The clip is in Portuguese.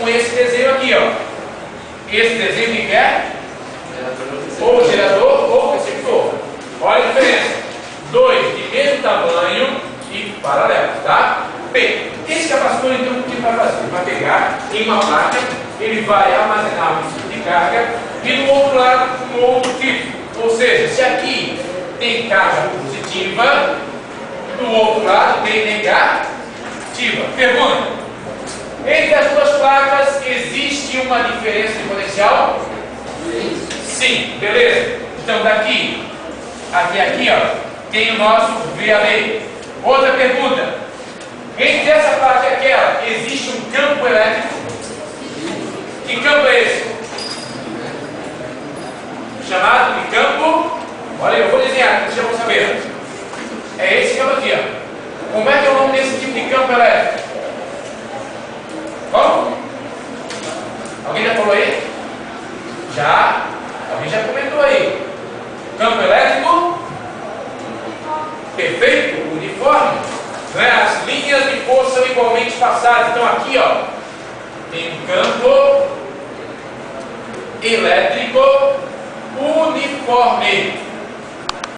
com esse desenho aqui, ó. Esse desenho que é? Ou gerador ou receptor. Olha a diferença. Dois de mesmo tamanho e paralelos, tá? Bem, esse capacitor então o que ele vai fazer? Ele vai pegar em uma placa, ele vai armazenar um tipo de carga e do outro lado um outro tipo. Ou seja, se aqui tem carga positiva, do outro lado tem negativa. Pergunta: entre as duas placas existe uma diferença de potencial? Sim, beleza. Então daqui até aqui, ó, tem o nosso VAB. Outra pergunta: entre essa placa e aquela existe um campo elétrico? Que campo é esse? Chamado de campo. Olha, eu vou desenhar, vocês já vão saber. É esse campo aqui, ó. Como é que é o nome desse tipo de campo elétrico? Como? Alguém já falou aí? Já? Alguém já comentou aí? Campo elétrico? Perfeito, uniforme. Né? As linhas de força são igualmente passadas. Então aqui, ó, tem um campo elétrico uniforme.